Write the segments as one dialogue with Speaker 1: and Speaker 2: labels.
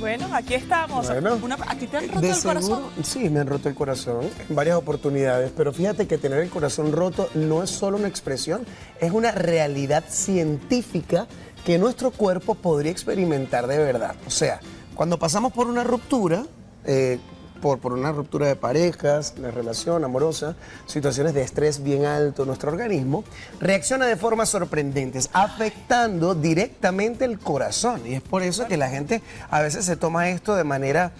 Speaker 1: Bueno, aquí estamos.
Speaker 2: Bueno,
Speaker 1: ¿A ti te han roto
Speaker 2: de
Speaker 1: el corazón?
Speaker 2: seguro, sí, me han roto el corazón en varias oportunidades, pero fíjate que tener el corazón roto no es solo una expresión, es una realidad científica que nuestro cuerpo podría experimentar de verdad. O sea, cuando pasamos por una ruptura, por una ruptura de parejas, de relación amorosa, situaciones de estrés bien alto, nuestro organismo reacciona de formas sorprendentes, afectando directamente el corazón. Y es por eso que la gente a veces se toma esto de manera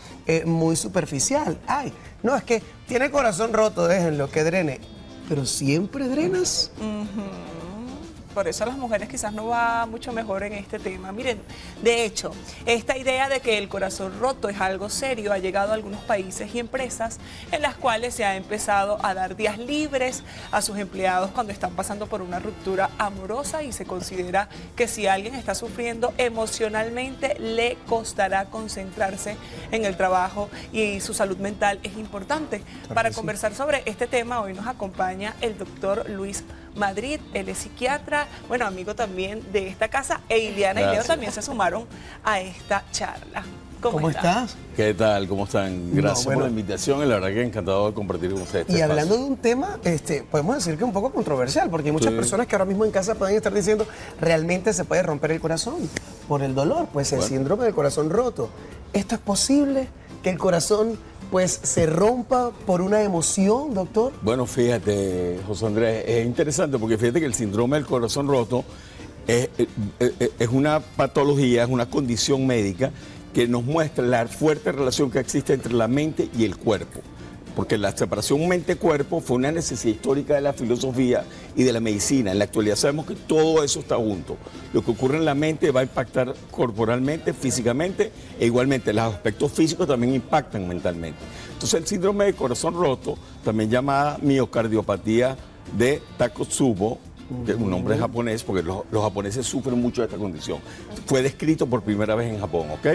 Speaker 2: muy superficial. Ay, no, es que tiene el corazón roto, déjenlo que drene. Pero siempre drenas.
Speaker 1: Por eso a las mujeres quizás no va mucho mejor en este tema. Miren, de hecho, esta idea de que el corazón roto es algo serio ha llegado a algunos países y empresas en las cuales se ha empezado a dar días libres a sus empleados cuando están pasando por una ruptura amorosa, y se considera que si alguien está sufriendo emocionalmente le costará concentrarse en el trabajo y su salud mental es importante. Para conversar sobre este tema hoy nos acompaña el doctor Luis Madrid, él es psiquiatra, bueno, amigo también de esta casa, e Iliana y Leo también se sumaron a esta charla.
Speaker 2: ¿Cómo estás?
Speaker 3: ¿Qué tal? ¿Cómo están? Gracias por la invitación y la verdad que encantado de compartir con ustedes.
Speaker 2: Y hablando de un tema, podemos decir que un poco controversial, porque hay muchas personas que ahora mismo en casa pueden estar diciendo, realmente se puede romper el corazón por el dolor, pues el síndrome del corazón roto. ¿Esto es posible? ¿Que el corazón pues se rompa por una emoción, doctor?
Speaker 3: Bueno, fíjate, José Andrés, es interesante porque fíjate que el síndrome del corazón roto es una patología, es una condición médica que nos muestra la fuerte relación que existe entre la mente y el cuerpo. Porque la separación mente-cuerpo fue una necesidad histórica de la filosofía y de la medicina. En la actualidad sabemos que todo eso está junto. Lo que ocurre en la mente va a impactar corporalmente, físicamente, e igualmente los aspectos físicos también impactan mentalmente. Entonces el síndrome de corazón roto, también llamada miocardiopatía de Takotsubo, que es un nombre japonés, porque los japoneses sufren mucho de esta condición, fue descrito por primera vez en Japón, ¿ok?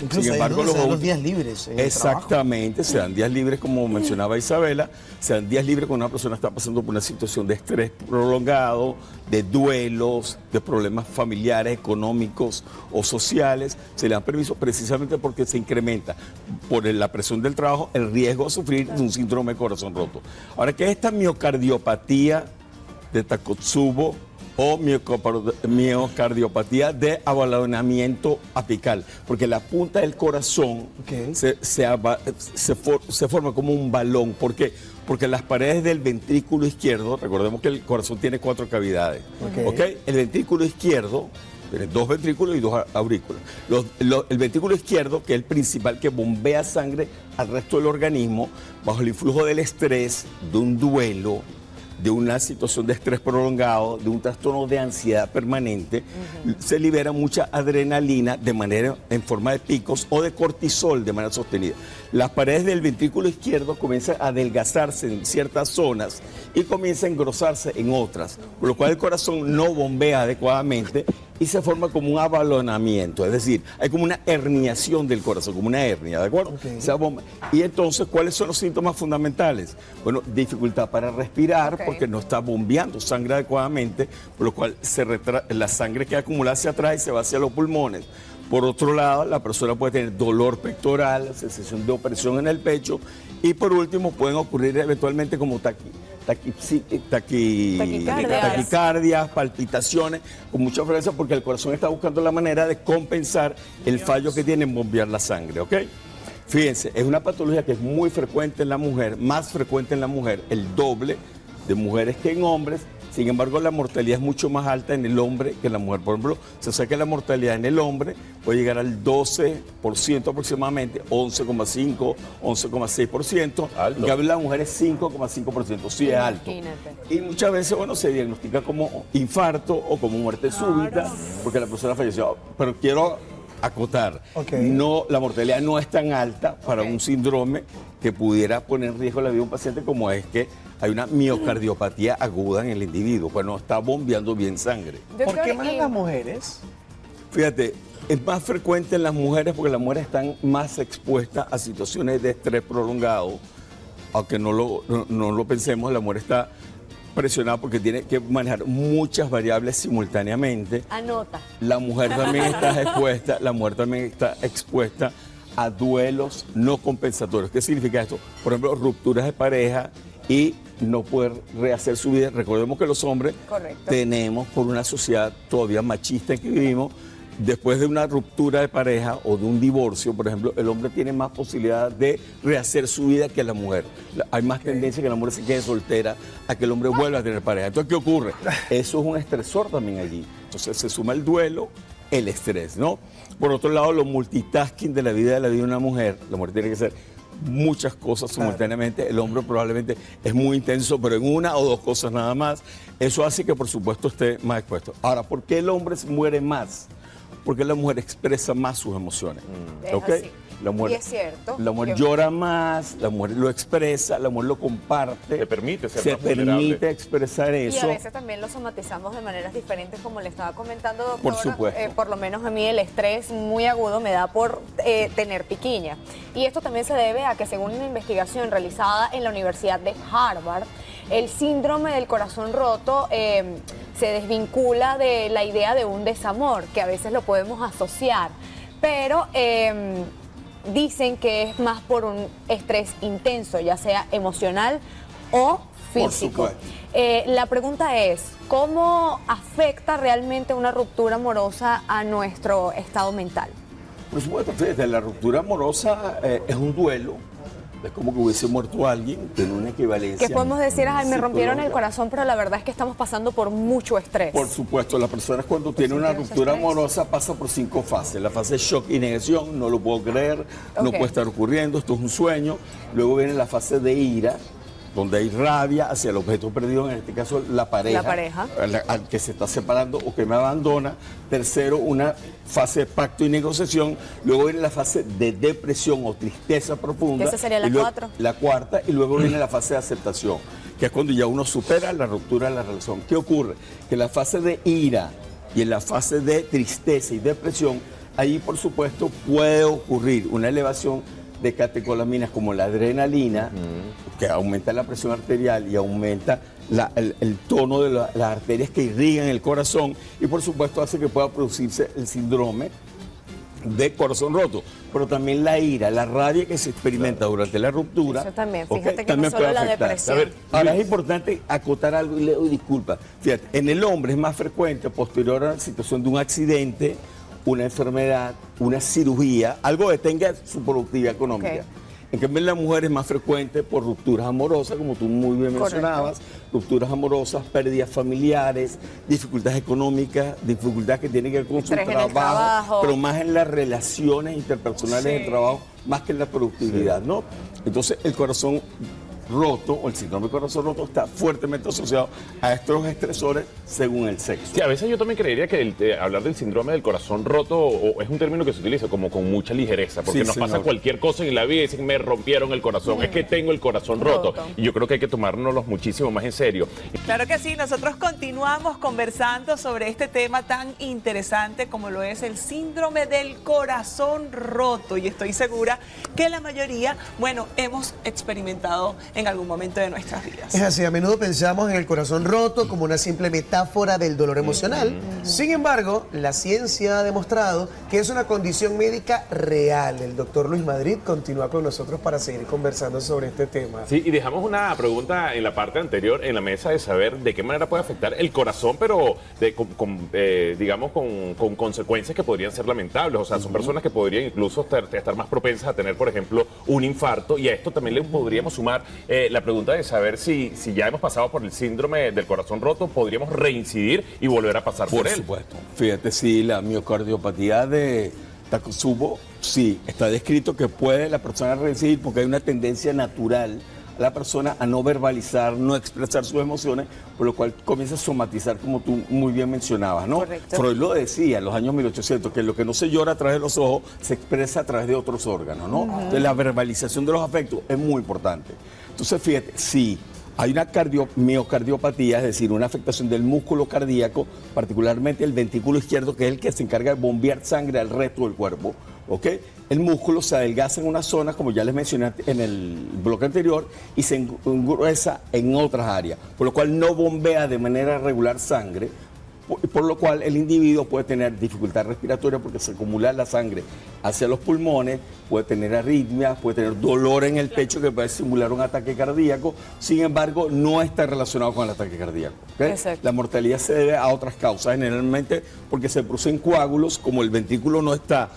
Speaker 2: Incluso
Speaker 3: Sin embargo,
Speaker 2: se dan los días libres.
Speaker 3: Exactamente, se dan días libres, como mencionaba Isabela, se dan días libres cuando una persona está pasando por una situación de estrés prolongado, de duelos, de problemas familiares, económicos o sociales. Se le dan permiso precisamente porque se incrementa por la presión del trabajo el riesgo de sufrir de un síndrome de corazón roto. Ahora, ¿qué es esta miocardiopatía de Takotsubo o miocardiopatía de abalonamiento apical? Porque la punta del corazón se forma como un balón. ¿Por qué? Porque las paredes del ventrículo izquierdo, recordemos que el corazón tiene 4 cavidades, ¿okay? El ventrículo izquierdo, tiene 2 ventrículos y 2 aurículas. El ventrículo izquierdo, que es el principal que bombea sangre al resto del organismo, bajo el influjo del estrés, de un duelo, de una situación de estrés prolongado, de un trastorno de ansiedad permanente, se libera mucha adrenalina de manera en forma de picos o de cortisol de manera sostenida. Las paredes del ventrículo izquierdo comienzan a adelgazarse en ciertas zonas y comienzan a engrosarse en otras, por lo cual el corazón no bombea adecuadamente y se forma como un abalonamiento, es decir, hay como una herniación del corazón, como una hernia, ¿de acuerdo? Y entonces, ¿cuáles son los síntomas fundamentales? Bueno, dificultad para respirar porque no está bombeando sangre adecuadamente, por lo cual la sangre que acumula hacia atrás y se va hacia los pulmones. Por otro lado, la persona puede tener dolor pectoral, sensación de opresión en el pecho, y por último pueden ocurrir eventualmente como taquicardias, palpitaciones, con mucha frecuencia porque el corazón está buscando la manera de compensar el fallo que tiene en bombear la sangre, ¿ok? Fíjense, es una patología que es muy frecuente en la mujer, más frecuente en la mujer, el doble de mujeres que en hombres. Sin embargo, la mortalidad es mucho más alta en el hombre que en la mujer. Por ejemplo, se sabe que la mortalidad en el hombre puede llegar al 12% aproximadamente, 11,5%, 11,6%. En cambio, la mujer es 5,5%, sí es alto. Y muchas veces, bueno, se diagnostica como infarto o como muerte súbita porque la persona falleció. Pero quiero acotar, no, la mortalidad no es tan alta para un síndrome que pudiera poner en riesgo la vida de un paciente, como es que hay una miocardiopatía aguda en el individuo, pues no está bombeando bien sangre.
Speaker 2: ¿Por qué más en las mujeres?
Speaker 3: Fíjate, es más frecuente en las mujeres porque las mujeres están más expuestas a situaciones de estrés prolongado, aunque no lo pensemos, la mujer está presionado porque tiene que manejar muchas variables simultáneamente.
Speaker 4: Anota.
Speaker 3: La mujer también está expuesta a duelos no compensatorios. ¿Qué significa esto? Por ejemplo, rupturas de pareja y no poder rehacer su vida. Recordemos que los hombres tenemos, por una sociedad todavía machista en que vivimos, después de una ruptura de pareja o de un divorcio, por ejemplo, el hombre tiene más posibilidad de rehacer su vida que la mujer. Hay más tendencia que la mujer se quede soltera a que el hombre vuelva a tener pareja. Entonces, ¿qué ocurre? Eso es un estresor también allí. Entonces, se suma el duelo, el estrés, ¿no? Por otro lado, lo multitasking de la vida de una mujer. La mujer tiene que hacer muchas cosas simultáneamente. El hombre probablemente es muy intenso, pero en una o dos cosas nada más. Eso hace que, por supuesto, esté más expuesto. Ahora, ¿por qué el hombre se muere más? Porque la mujer expresa más sus emociones. ¿Okay? La mujer,
Speaker 4: y es cierto.
Speaker 3: La mujer llora más, la mujer lo expresa, la mujer lo comparte.
Speaker 5: Se permite ser
Speaker 3: se
Speaker 5: más vulnerable.
Speaker 3: permite expresar eso.
Speaker 4: Y a veces también lo somatizamos de maneras diferentes, como le estaba comentando, doctora.
Speaker 3: Por supuesto.
Speaker 4: Por lo menos a mí el estrés muy agudo me da por tener piquiña. Y esto también se debe a que, según una investigación realizada en la Universidad de Harvard, el síndrome del corazón roto se desvincula de la idea de un desamor, que a veces lo podemos asociar, pero dicen que es más por un estrés intenso, ya sea emocional o físico. La pregunta es, ¿cómo afecta realmente una ruptura amorosa a nuestro estado mental?
Speaker 3: Por supuesto, fíjate, la ruptura amorosa es un duelo. Es como que hubiese muerto alguien, tiene una equivalencia.
Speaker 4: ¿Qué podemos decir? Ay, me rompieron el
Speaker 3: psicológica.
Speaker 4: corazón, pero la verdad es que estamos pasando por mucho estrés.
Speaker 3: Por supuesto, las personas cuando tienen una ruptura amorosa pasa por 5 fases. La fase de shock y negación, no lo puedo creer, no puede estar ocurriendo, esto es un sueño. Luego viene la fase de ira, donde hay rabia hacia el objeto perdido, en este caso la pareja.
Speaker 4: La pareja.
Speaker 3: Al que se está separando o que me abandona. Tercero, una fase de pacto y negociación. Luego viene la fase de depresión o tristeza profunda.
Speaker 4: Esa sería la 4.
Speaker 3: La cuarta, y luego viene la fase de aceptación, que es cuando ya uno supera la ruptura de la relación. ¿Qué ocurre? Que en la fase de ira y en la fase de tristeza y depresión, ahí por supuesto puede ocurrir una elevación de catecolaminas como la adrenalina, que aumenta la presión arterial y aumenta el tono de las arterias que irrigan el corazón, y por supuesto hace que pueda producirse el síndrome de corazón roto. Pero también la ira, la rabia que se experimenta durante la ruptura.
Speaker 4: Eso también, fíjate que
Speaker 3: también
Speaker 4: no solo
Speaker 3: puede
Speaker 4: la
Speaker 3: afectar.
Speaker 4: depresión.
Speaker 3: A ver, ahora es importante acotar algo y le doy disculpas. Fíjate, en el hombre es más frecuente posterior a la situación de un accidente, una enfermedad, una cirugía, algo que tenga su productividad económica. En cambio, en la mujer es más frecuente por rupturas amorosas, como tú muy bien mencionabas, rupturas amorosas, pérdidas familiares, dificultades económicas, dificultades que tienen que ver con su trabajo, pero más en las relaciones interpersonales del trabajo, más que en la productividad, ¿no? Entonces, el corazón roto o el síndrome de corazón roto está fuertemente asociado a estos estresores según el sexo.
Speaker 5: Sí, a veces yo también creería que hablar del síndrome del corazón roto es un término que se utiliza como con mucha ligereza, porque nos pasa cualquier cosa en la vida y dicen me rompieron el corazón, es que tengo el corazón roto. Y yo creo que hay que tomárnoslo muchísimo más en serio.
Speaker 1: Claro que sí, nosotros continuamos conversando sobre este tema tan interesante como lo es el síndrome del corazón roto, y estoy segura que la mayoría, bueno, hemos experimentado en algún momento de nuestras vidas.
Speaker 2: Es así, a menudo pensamos en el corazón roto como una simple metáfora del dolor emocional. Sin embargo, la ciencia ha demostrado que es una condición médica real. El doctor Luis Madrid continúa con nosotros para seguir conversando sobre este tema.
Speaker 5: Sí, y dejamos una pregunta en la parte anterior en la mesa de saber de qué manera puede afectar el corazón, pero digamos con consecuencias que podrían ser lamentables. O sea, son personas que podrían incluso estar más propensas a tener, por ejemplo, un infarto, y a esto también le podríamos sumar la pregunta de saber si ya hemos pasado por el síndrome del corazón roto, podríamos reincidir y volver a pasar por él.
Speaker 3: Por supuesto. Fíjate, sí, la miocardiopatía de Takotsubo, sí, está descrito que puede la persona reincidir porque hay una tendencia natural a la persona a no verbalizar, no expresar sus emociones, por lo cual comienza a somatizar, como tú muy bien mencionabas, ¿no?
Speaker 4: Correcto.
Speaker 3: Freud lo decía en los años 1800, que lo que no se llora a través de los ojos se expresa a través de otros órganos, ¿no? Entonces la verbalización de los afectos es muy importante. Entonces, fíjate, sí, hay una miocardiopatía, es decir, una afectación del músculo cardíaco, particularmente el ventrículo izquierdo, que es el que se encarga de bombear sangre al resto del cuerpo. ¿ok? El músculo se adelgaza en una zona, como ya les mencioné en el bloque anterior, y se engruesa en otras áreas, por lo cual no bombea de manera regular sangre, por lo cual el individuo puede tener dificultad respiratoria porque se acumula la sangre hacia los pulmones, puede tener arritmias, puede tener dolor en el pecho que puede simular un ataque cardíaco. Sin embargo, no está relacionado con el ataque cardíaco. ¿Okay?
Speaker 4: Exacto.
Speaker 3: La mortalidad se debe a otras causas, generalmente porque se producen coágulos, como el ventrículo no está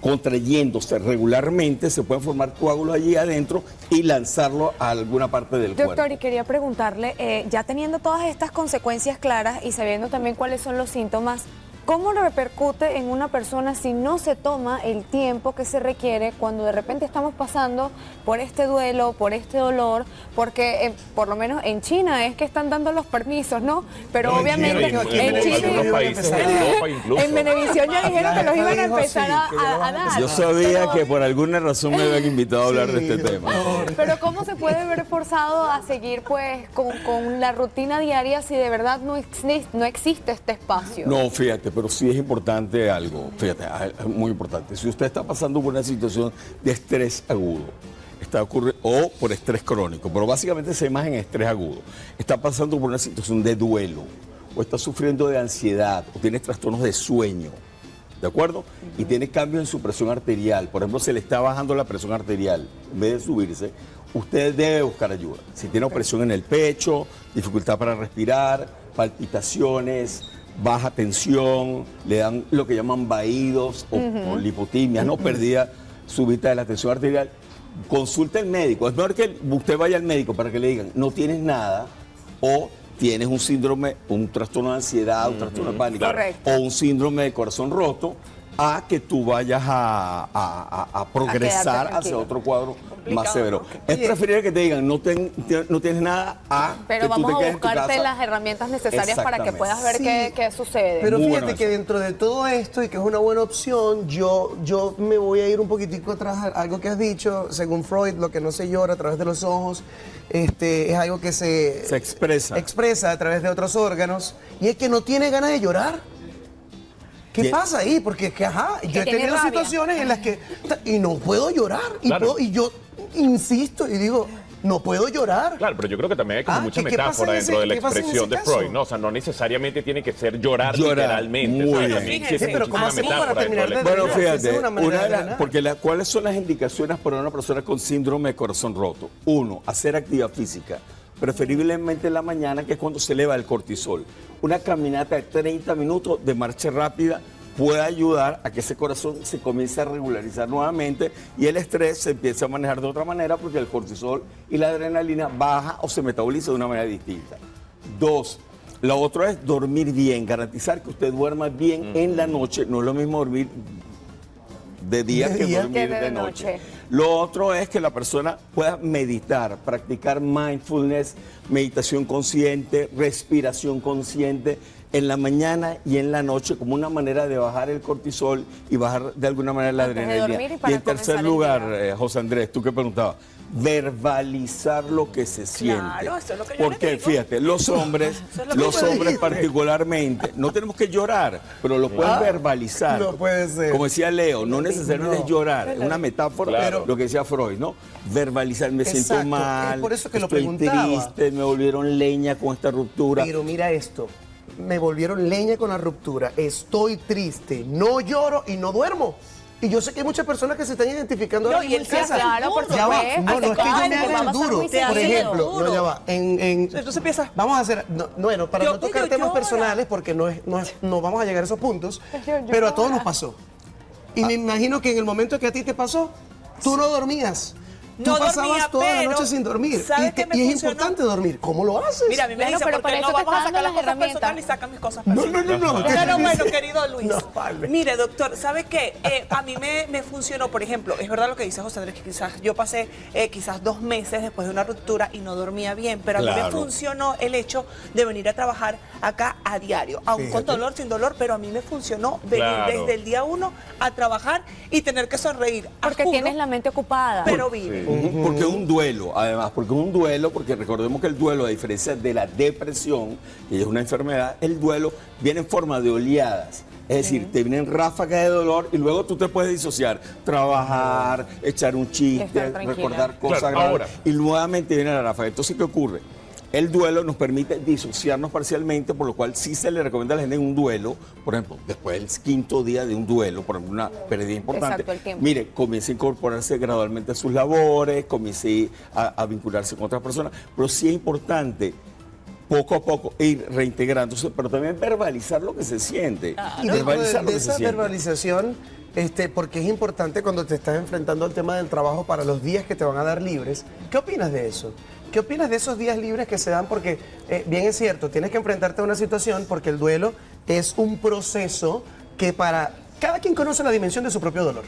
Speaker 3: contrayéndose regularmente, se pueden formar coágulos allí adentro y lanzarlo a alguna parte del cuerpo.
Speaker 4: Doctor, y quería preguntarle, ya teniendo todas estas consecuencias claras y sabiendo también cuáles son los síntomas, ¿cómo repercute en una persona si no se toma el tiempo que se requiere cuando de repente estamos pasando por este duelo, por este dolor? Porque por lo menos en China es que están dando los permisos, ¿no? Pero
Speaker 5: No,
Speaker 4: obviamente
Speaker 5: en
Speaker 4: en China,
Speaker 5: algunos países de Europa incluso.
Speaker 4: en Venevisión ya dijeron que los iban a
Speaker 2: dijo,
Speaker 4: empezar
Speaker 2: sí, que ya lo
Speaker 4: a dar.
Speaker 3: Yo sabía
Speaker 4: Pero-
Speaker 3: que por alguna razón me habían invitado a hablar de este tema.
Speaker 4: Pero ¿cómo se puede ver forzado a seguir pues con la rutina diaria si de verdad no existe este espacio?
Speaker 3: No, fíjate, pero sí es importante algo, fíjate, es muy importante. Si usted está pasando por una situación de estrés agudo, o por estrés crónico, pero básicamente se más en estrés agudo, está pasando por una situación de duelo, o está sufriendo de ansiedad, o tiene trastornos de sueño, ¿de acuerdo? Y tiene cambios en su presión arterial, por ejemplo, se le está bajando la presión arterial, en vez de subirse, usted debe buscar ayuda. Si tiene opresión en el pecho, dificultad para respirar, palpitaciones, baja tensión, le dan lo que llaman vaídos o lipotimias, ¿no? Pérdida súbita de la tensión arterial. Consulte al médico. Es mejor que usted vaya al médico para que le digan, no tienes nada, o tienes un síndrome, un trastorno de ansiedad, un trastorno de pánico,
Speaker 4: Correcto.
Speaker 3: o un síndrome de corazón roto, a que tú vayas a progresar
Speaker 4: quedarte
Speaker 3: hacia
Speaker 4: tranquilo.
Speaker 3: otro cuadro
Speaker 1: Complicado,
Speaker 3: más severo.
Speaker 1: ¿no?
Speaker 3: Es preferible que te digan, no tienes nada, a
Speaker 4: Pero
Speaker 3: que tú
Speaker 4: vamos
Speaker 3: te
Speaker 4: a
Speaker 3: quedes en tu
Speaker 4: buscarte
Speaker 3: casa.
Speaker 4: las herramientas necesarias para que
Speaker 3: Exactamente.
Speaker 4: puedas ver
Speaker 2: Sí.
Speaker 4: qué sucede.
Speaker 2: Pero
Speaker 3: Muy
Speaker 2: fíjate
Speaker 3: bueno
Speaker 2: que
Speaker 3: eso.
Speaker 2: dentro de todo esto y que es una buena opción, yo me voy a ir un poquitico atrás a algo que has dicho. Según Freud, lo que no se llora a través de los ojos es algo que se expresa a través de otros órganos. Y es que no tiene ganas de llorar. ¿Qué
Speaker 3: Tie-
Speaker 2: pasa ahí? Porque es que, yo he
Speaker 4: tiene
Speaker 2: tenido
Speaker 4: rabia.
Speaker 2: situaciones en las que... Y no puedo llorar.
Speaker 5: Claro.
Speaker 2: Y yo insisto y digo, no puedo llorar.
Speaker 5: Claro, pero yo creo que también hay como mucha
Speaker 2: ¿qué pasa
Speaker 5: metáfora
Speaker 2: en ese-
Speaker 5: dentro de la
Speaker 2: qué pasa en
Speaker 5: expresión de
Speaker 2: ese caso?
Speaker 5: Freud, ¿no? O sea, no necesariamente tiene que ser llorar
Speaker 3: Llorar,
Speaker 5: literalmente.
Speaker 3: muy
Speaker 5: ¿sabes?
Speaker 3: bien.
Speaker 5: También
Speaker 1: Fíjense,
Speaker 5: existe
Speaker 2: pero ¿cómo
Speaker 5: muchísima
Speaker 2: hacemos para
Speaker 5: metáfora dentro de la
Speaker 2: terminar de
Speaker 3: Bueno,
Speaker 2: drenar?
Speaker 3: fíjate,
Speaker 2: Esa es una manera de drenar.
Speaker 3: ¿cuáles son las indicaciones para una persona con síndrome de corazón roto? Uno, hacer actividad física, preferiblemente en la mañana, que es cuando se eleva el cortisol. Una caminata de 30 minutos de marcha rápida puede ayudar a que ese corazón se comience a regularizar nuevamente y el estrés se empiece a manejar de otra manera porque el cortisol y la adrenalina baja o se metaboliza de una manera distinta. Dos, lo otro es dormir bien, garantizar que usted duerma bien en la noche. No es lo mismo dormir de día
Speaker 2: De
Speaker 3: que
Speaker 2: día.
Speaker 3: dormir
Speaker 4: Que de
Speaker 3: de noche.
Speaker 4: noche.
Speaker 3: Lo otro es que la persona pueda meditar, practicar mindfulness, meditación consciente, respiración consciente en la mañana y en la noche como una manera de bajar el cortisol y bajar de alguna manera la
Speaker 4: Antes de
Speaker 3: adrenalina.
Speaker 4: dormir y para
Speaker 3: en tercer
Speaker 4: comenzar el
Speaker 3: lugar,
Speaker 4: día.
Speaker 3: José Andrés, tú que preguntabas, verbalizar lo que se siente.
Speaker 1: eso es lo que yo
Speaker 3: Porque
Speaker 1: les digo.
Speaker 3: fíjate, los hombres,
Speaker 1: Eso es lo que yo
Speaker 3: hombres
Speaker 2: dijiste.
Speaker 3: particularmente, no tenemos que llorar, pero lo pueden verbalizar.
Speaker 2: no puede ser.
Speaker 3: Como decía Leo, no necesariamente
Speaker 2: No.
Speaker 3: es llorar, es una metáfora,
Speaker 5: Claro.
Speaker 3: lo que decía Freud, ¿no? Verbalizar, me siento
Speaker 2: Exacto,
Speaker 3: mal,
Speaker 2: es por eso que lo
Speaker 3: estoy
Speaker 2: preguntaba.
Speaker 3: triste, me volvieron leña con esta ruptura.
Speaker 2: Pero mira esto, me volvieron leña con la ruptura, estoy triste, no lloro y no duermo. Y yo sé que hay muchas personas que se están identificando
Speaker 1: No,
Speaker 2: ahora
Speaker 1: y
Speaker 2: mismo
Speaker 1: el
Speaker 2: en
Speaker 1: que
Speaker 2: casa.
Speaker 1: hace
Speaker 4: Claro, por
Speaker 2: Ya va,
Speaker 4: supuesto.
Speaker 2: no es que yo me
Speaker 4: Ay,
Speaker 2: haga
Speaker 4: va a
Speaker 2: el
Speaker 4: pasar
Speaker 2: duro.
Speaker 4: muy
Speaker 2: Por
Speaker 1: seguido.
Speaker 2: ejemplo,
Speaker 1: Duro.
Speaker 2: no, ya va.
Speaker 1: Entonces empieza.
Speaker 2: Vamos a hacer, bueno, para
Speaker 1: Yo
Speaker 2: no tocar
Speaker 1: digo,
Speaker 2: temas
Speaker 1: llora.
Speaker 2: personales, porque no vamos a llegar a esos puntos,
Speaker 4: Yo
Speaker 2: pero a todos
Speaker 4: llora.
Speaker 2: nos pasó. Y me imagino que en el momento que a ti te pasó, tú no dormías. Tú
Speaker 1: No
Speaker 2: pasabas
Speaker 1: dormía,
Speaker 2: toda la
Speaker 1: pero
Speaker 2: noche sin dormir.
Speaker 1: ¿sabes
Speaker 2: Y,
Speaker 1: qué me
Speaker 2: y es
Speaker 1: funcionó?
Speaker 2: importante dormir. ¿Cómo lo haces?
Speaker 1: Mira, a mí me
Speaker 4: Bueno,
Speaker 1: dicen,
Speaker 4: pero
Speaker 1: ¿por
Speaker 4: para
Speaker 1: qué
Speaker 4: eso
Speaker 1: no
Speaker 4: te
Speaker 1: vamos a
Speaker 4: está
Speaker 1: sacar
Speaker 4: dando
Speaker 1: las
Speaker 4: las
Speaker 1: cosas
Speaker 4: herramientas.
Speaker 1: personales y sacan mis cosas
Speaker 2: No,
Speaker 1: personales?
Speaker 2: no.
Speaker 1: Pero bueno, querido Luis.
Speaker 2: No, vale.
Speaker 1: Mire, doctor, ¿sabe qué? A mí me funcionó, por ejemplo, es verdad lo que dice José Andrés, que quizás yo pasé quizás 2 meses después de una ruptura y no dormía bien, pero a mí me
Speaker 3: Claro.
Speaker 1: funcionó el hecho de venir a trabajar acá a diario, aun con
Speaker 2: Fíjate.
Speaker 1: dolor, sin dolor, pero a mí me funcionó venir
Speaker 5: Claro.
Speaker 1: desde el día 1 a trabajar y tener que sonreír.
Speaker 4: Porque
Speaker 1: a juro,
Speaker 4: tienes la mente ocupada.
Speaker 1: pero vive.
Speaker 3: Porque es un duelo, además, porque recordemos que el duelo, a diferencia de la depresión, que es una enfermedad, el duelo viene en forma de oleadas. Es decir, te vienen ráfagas de dolor y luego tú te puedes disociar, trabajar, echar un chiste,
Speaker 4: Estar tranquila.
Speaker 3: recordar cosas
Speaker 5: Claro,
Speaker 3: agradables,
Speaker 5: ahora.
Speaker 3: y nuevamente viene la ráfaga. Entonces, ¿qué ocurre? El duelo nos permite disociarnos parcialmente, por lo cual sí se le recomienda a la gente en un duelo, por ejemplo, después del 5.º día de un duelo, por ejemplo, una pérdida importante.
Speaker 4: Exacto, el tiempo.
Speaker 3: Mire, comience a incorporarse gradualmente a sus labores, comience a vincularse con otras personas, pero sí es importante poco a poco ir reintegrándose, pero también verbalizar lo que se siente.
Speaker 2: Y dentro
Speaker 3: Verbalizar lo
Speaker 2: de
Speaker 3: que se
Speaker 2: esa
Speaker 3: siente.
Speaker 2: verbalización, porque es importante cuando te estás enfrentando al tema del trabajo para los días que te van a dar libres. ¿Qué opinas de eso? ¿Qué opinas de esos días libres que se dan? Porque, bien es cierto, tienes que enfrentarte a una situación porque el duelo es un proceso que para cada quien conoce la dimensión de su propio dolor.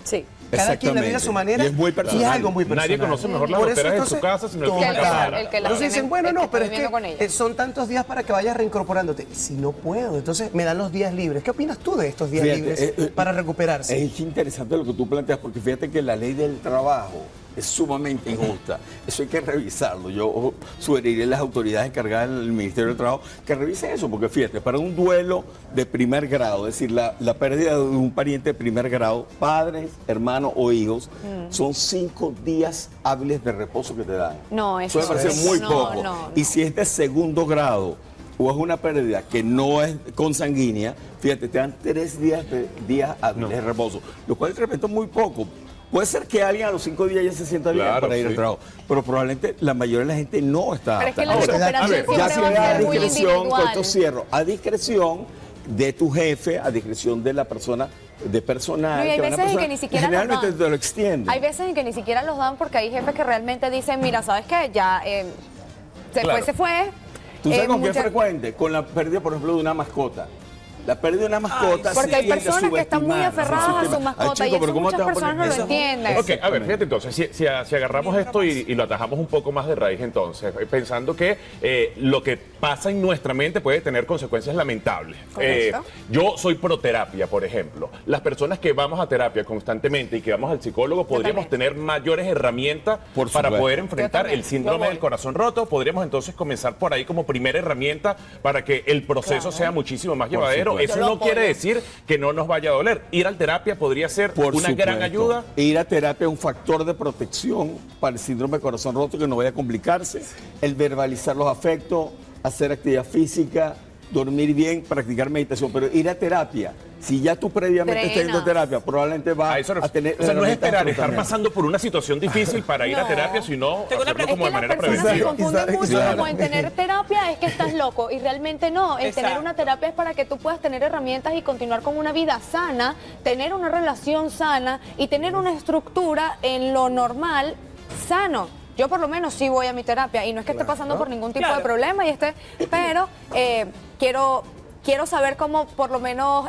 Speaker 4: Sí.
Speaker 2: Cada quien la vive a su manera
Speaker 3: Y es muy personal.
Speaker 2: algo muy personal.
Speaker 5: Nadie conoce mejor las
Speaker 2: Por eso,
Speaker 5: goteras de su
Speaker 2: entonces,
Speaker 5: casa, sino el que
Speaker 4: Que
Speaker 5: está
Speaker 4: el-
Speaker 5: afuera.
Speaker 4: el que la
Speaker 2: entonces
Speaker 4: tiene-
Speaker 2: dicen, bueno,
Speaker 4: el que
Speaker 2: no,
Speaker 4: está
Speaker 2: pero es
Speaker 4: viviendo con
Speaker 2: que
Speaker 4: ella.
Speaker 2: son tantos días para que vayas reincorporándote. Si no puedo, entonces me dan los días libres. ¿Qué opinas tú de estos días
Speaker 3: Fíjate,
Speaker 2: libres para recuperarse?
Speaker 3: Es interesante lo que tú planteas, porque fíjate que la ley del trabajo es sumamente injusta. Eso hay que revisarlo. Yo sugeriría a las autoridades encargadas del Ministerio del Trabajo que revisen eso, porque fíjate, para un duelo de primer grado, es decir, la pérdida de un pariente de primer grado, padres, hermanos o hijos, son 5 días hábiles de reposo que te dan.
Speaker 4: No, eso
Speaker 3: me parece
Speaker 4: es-
Speaker 3: muy
Speaker 4: no,
Speaker 3: poco.
Speaker 4: no,
Speaker 3: Y
Speaker 4: no.
Speaker 3: si es de segundo grado o es una pérdida que no es consanguínea, fíjate, te dan 3 días hábiles de reposo, lo cual de repente es muy poco. Puede ser que alguien a los 5 días ya se sienta bien
Speaker 5: Claro,
Speaker 3: para ir al
Speaker 5: sí.
Speaker 3: trabajo, pero probablemente la mayoría de la gente no está.
Speaker 4: Pero es que
Speaker 3: apta.
Speaker 4: la
Speaker 3: Ahora,
Speaker 4: recuperación
Speaker 5: a ver,
Speaker 4: siempre
Speaker 3: ya
Speaker 4: va
Speaker 3: se
Speaker 4: a
Speaker 3: le da a
Speaker 4: ser muy
Speaker 3: discreción, con
Speaker 4: individual.
Speaker 3: esto cierro, a discreción de tu jefe, a discreción de la persona, de personal.
Speaker 4: No, y hay
Speaker 3: que van a
Speaker 4: veces en que
Speaker 3: personal,
Speaker 4: ni siquiera nos
Speaker 3: generalmente
Speaker 4: dan.
Speaker 3: te lo extienden.
Speaker 4: Hay veces en que ni siquiera los dan porque hay jefes que realmente dicen, mira, ¿sabes qué? Ya
Speaker 5: Claro.
Speaker 4: se fue.
Speaker 3: ¿Tú sabes con qué es
Speaker 4: mucha-
Speaker 3: frecuente? Con la pérdida, por ejemplo, de una mascota. La pérdida de una mascota
Speaker 4: Porque
Speaker 3: se
Speaker 4: hay
Speaker 3: tiende a
Speaker 4: personas que están muy
Speaker 3: subestimar,
Speaker 4: aferradas a su
Speaker 3: subestimar. Ay,
Speaker 4: mascota y
Speaker 3: chico, pero
Speaker 4: eso
Speaker 3: ¿cómo te
Speaker 4: muchas
Speaker 3: vas a
Speaker 4: personas no
Speaker 3: poner
Speaker 4: lo
Speaker 3: eso?
Speaker 4: entienden.
Speaker 5: Ok, a ver, fíjate entonces, si agarramos esto y lo atajamos un poco más de raíz entonces, pensando que lo que pasa en nuestra mente puede tener consecuencias lamentables.
Speaker 4: Correcto.
Speaker 5: Yo soy proterapia, por ejemplo. Las personas que vamos a terapia constantemente y que vamos al psicólogo podríamos
Speaker 4: también.
Speaker 5: tener mayores herramientas
Speaker 3: Por
Speaker 5: para
Speaker 3: supuesto.
Speaker 5: poder
Speaker 4: Yo
Speaker 5: enfrentar
Speaker 4: también.
Speaker 5: el síndrome
Speaker 4: Yo voy.
Speaker 5: del corazón roto. Podríamos entonces comenzar por ahí como primera herramienta para que el proceso sea muchísimo más llevadero.
Speaker 3: supuesto.
Speaker 5: Eso
Speaker 4: Yo lo
Speaker 5: no quiere
Speaker 4: apoyo.
Speaker 5: decir que no nos vaya a doler. Ir al terapia podría ser
Speaker 3: Por
Speaker 5: una gran
Speaker 3: supuesto.
Speaker 5: ayuda.
Speaker 3: Ir a terapia es un factor de protección para el síndrome de corazón roto que no vaya a complicarse. El verbalizar los afectos, hacer actividad física, dormir bien, practicar meditación. Pero ir a terapia, si ya tú previamente estás yendo a
Speaker 4: Drenas.
Speaker 3: terapia, probablemente vas
Speaker 5: A eso
Speaker 3: a tener.
Speaker 5: o sea, no es
Speaker 3: herramientas
Speaker 5: esperar, estar
Speaker 3: afrontamiento.
Speaker 5: pasando por una situación difícil para ir a
Speaker 4: No.
Speaker 5: terapia, sino
Speaker 1: Tengo una
Speaker 5: hacerlo
Speaker 1: pregunta.
Speaker 5: como de
Speaker 4: Es que
Speaker 5: manera
Speaker 4: las personas se
Speaker 5: preventiva.
Speaker 4: confunden mucho
Speaker 3: Claro.
Speaker 4: como en tener terapia es que estás loco y realmente no. El tener
Speaker 1: Exacto.
Speaker 4: una terapia es para que tú puedas tener herramientas y continuar con una vida sana, tener una relación sana y tener una estructura en lo normal sano. Yo por lo menos sí voy a mi terapia y no es que esté pasando por ningún tipo
Speaker 1: Claro.
Speaker 4: de problema pero quiero saber cómo por lo menos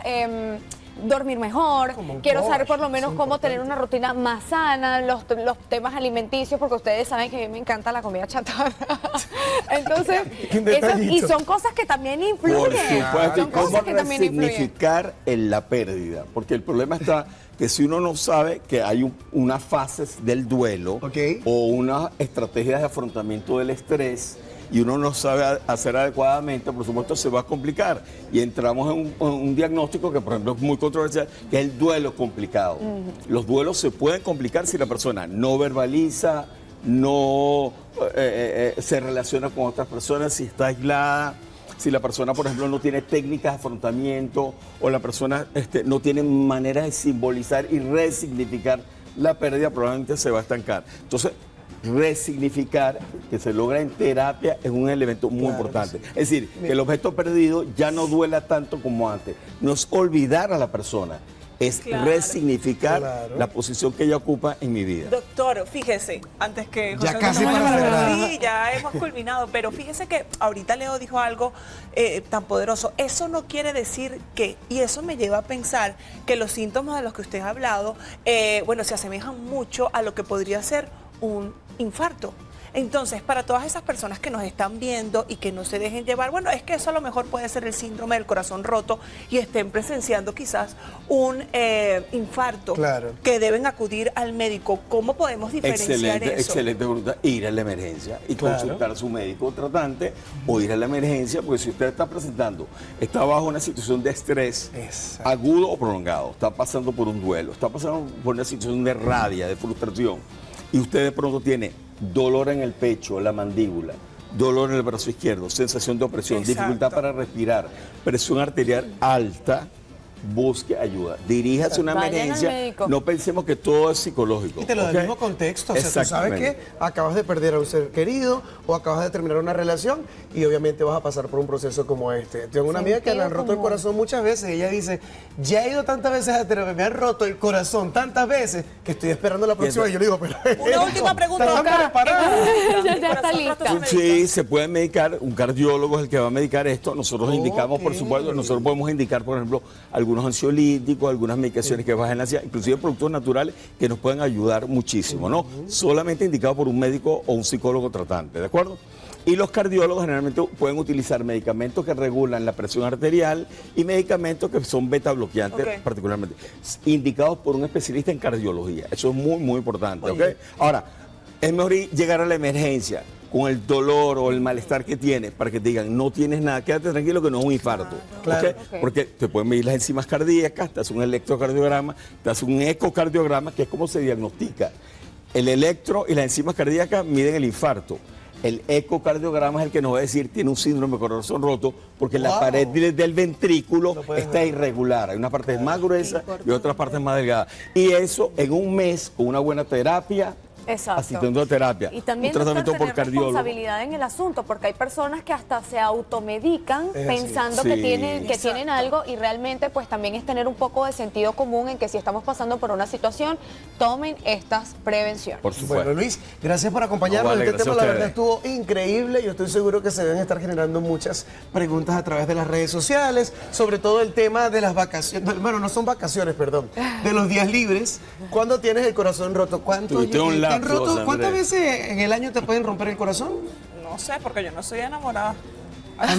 Speaker 4: dormir mejor,
Speaker 2: Como un
Speaker 4: quiero
Speaker 2: coach,
Speaker 4: saber por lo menos
Speaker 2: es
Speaker 4: cómo tener una rutina más sana, los temas alimenticios, porque ustedes saben que a mí me encanta la comida chatarra. Entonces,
Speaker 2: Qué detallito.
Speaker 4: y son cosas que también influyen.
Speaker 3: Por supuesto, y
Speaker 4: Son
Speaker 3: cómo
Speaker 4: cosas que también influyen.
Speaker 3: resignificar la pérdida. Porque el problema está que si uno no sabe que hay unas fases del duelo
Speaker 2: Ok.
Speaker 3: o unas estrategias de afrontamiento del estrés y uno no sabe hacer adecuadamente, por supuesto se va a complicar. Y entramos en un diagnóstico que, por ejemplo, es muy controversial, que es el duelo complicado. Los duelos se pueden complicar si la persona no verbaliza, no se relaciona con otras personas, si está aislada, si la persona, por ejemplo, no tiene técnicas de afrontamiento o la persona no tiene manera de simbolizar y resignificar la pérdida, probablemente se va a estancar. Entonces, resignificar, que se logra en terapia, es un elemento muy
Speaker 2: Claro,
Speaker 3: importante.
Speaker 2: sí.
Speaker 3: Es decir, que el objeto perdido ya no duela tanto como antes. No es olvidar a la persona, es
Speaker 1: Claro.
Speaker 3: resignificar
Speaker 2: Claro.
Speaker 3: la posición que ella ocupa en mi vida.
Speaker 1: Doctor, fíjese, antes que
Speaker 2: Ya
Speaker 1: José
Speaker 2: casi
Speaker 1: nos
Speaker 2: para
Speaker 1: vaya
Speaker 2: cerrar.
Speaker 1: Sí, ya hemos culminado, pero fíjese que ahorita Leo dijo algo tan poderoso. Eso no quiere decir que, y eso me lleva a pensar que los síntomas de los que usted ha hablado, bueno, se asemejan mucho a lo que podría ser un infarto. Entonces, para todas esas personas que nos están viendo y que no se dejen llevar, bueno, es que eso a lo mejor puede ser el síndrome del corazón roto y estén presenciando quizás un infarto,
Speaker 2: Claro.
Speaker 1: que deben acudir al médico. ¿Cómo podemos diferenciar eso?
Speaker 3: Excelente pregunta. Ir a la emergencia y
Speaker 2: Claro.
Speaker 3: consultar a su médico tratante o ir a la emergencia, porque si usted está presentando, está bajo una situación de estrés
Speaker 2: Exacto.
Speaker 3: agudo o prolongado, está pasando por un duelo, está pasando por una situación de rabia, de frustración, y usted de pronto tiene dolor en el pecho, la mandíbula, dolor en el brazo izquierdo, sensación de opresión,
Speaker 1: Exacto.
Speaker 3: dificultad para respirar, presión arterial alta, busque ayuda, diríjase a una
Speaker 4: Vayan al
Speaker 3: emergencia,
Speaker 4: médico.
Speaker 3: no pensemos que todo es psicológico.
Speaker 2: Y te lo da
Speaker 3: ¿ok?
Speaker 2: el mismo contexto. O sea, tú sabes
Speaker 3: Exactamente.
Speaker 2: que acabas de perder a un ser querido o acabas de terminar una relación y obviamente vas a pasar por un proceso como este. Tengo una amiga que le han roto el corazón muchas veces y ella dice, ya he ido tantas veces a terapia, me han roto el corazón tantas veces que estoy esperando la próxima. Y yo le digo, pero...
Speaker 1: Una última pregunta,
Speaker 2: ¿Estás
Speaker 1: doctora.
Speaker 2: preparada?
Speaker 4: Ya está lista.
Speaker 3: Sí, se puede medicar, un cardiólogo es el que va a medicar esto. Nosotros indicamos, por
Speaker 2: Ok.
Speaker 3: supuesto, nosotros podemos indicar, por ejemplo, algunos ansiolíticos, algunas medicaciones que bajen la ansiedad, inclusive productos naturales que nos pueden ayudar muchísimo, ¿no? Solamente indicado por un médico o un psicólogo tratante, ¿de acuerdo? Y los cardiólogos generalmente pueden utilizar medicamentos que regulan la presión arterial y medicamentos que son beta bloqueantes,
Speaker 1: Ok.
Speaker 3: particularmente, indicados por un especialista en cardiología. Eso es muy, muy importante, ¿ok? Ahora, es mejor llegar a la emergencia con el dolor o el malestar que tienes para que te digan, no tienes nada, quédate tranquilo que no es un infarto.
Speaker 2: Claro.
Speaker 3: ¿ok? Porque te pueden medir las enzimas cardíacas, te hacen un electrocardiograma, te hacen un ecocardiograma, que es como se diagnostica. El electro y las enzimas cardíacas miden el infarto. El ecocardiograma es el que nos va a decir tiene un síndrome de corazón roto porque la
Speaker 2: Wow.
Speaker 3: pared del ventrículo
Speaker 2: Lo puedes
Speaker 3: está
Speaker 2: ver.
Speaker 3: irregular. Hay una parte más gruesa y otras partes más delgadas. Y eso en un mes con una buena terapia,
Speaker 4: Exacto.
Speaker 3: asistiendo a terapia,
Speaker 4: Y también,
Speaker 3: un tratamiento
Speaker 4: doctor,
Speaker 3: por
Speaker 4: tener
Speaker 3: cardiólogo.
Speaker 4: responsabilidad en el asunto, porque hay personas que hasta se automedican
Speaker 2: Es así.
Speaker 4: pensando que
Speaker 3: Sí.
Speaker 4: tienen
Speaker 1: Exacto.
Speaker 4: algo y realmente pues también es tener un poco de sentido común en que si estamos pasando por una situación, tomen estas prevenciones.
Speaker 3: Por supuesto.
Speaker 2: Bueno, Luis, gracias por acompañarnos.
Speaker 3: No, vale,
Speaker 2: Este tema,
Speaker 3: gracias a
Speaker 2: la verdad,
Speaker 3: ustedes.
Speaker 2: estuvo increíble. Yo estoy seguro que se deben estar generando muchas preguntas a través de las redes sociales, sobre todo el tema de las vacaciones. Bueno, no son vacaciones, perdón, de los días libres. ¿Cuándo tienes el corazón roto?
Speaker 3: Tuviste un
Speaker 2: te han
Speaker 3: lapsus,
Speaker 2: roto? ¿Cuántas
Speaker 3: Andrés.
Speaker 2: veces en el año te pueden romper el corazón?
Speaker 1: No sé, porque yo no soy enamorada.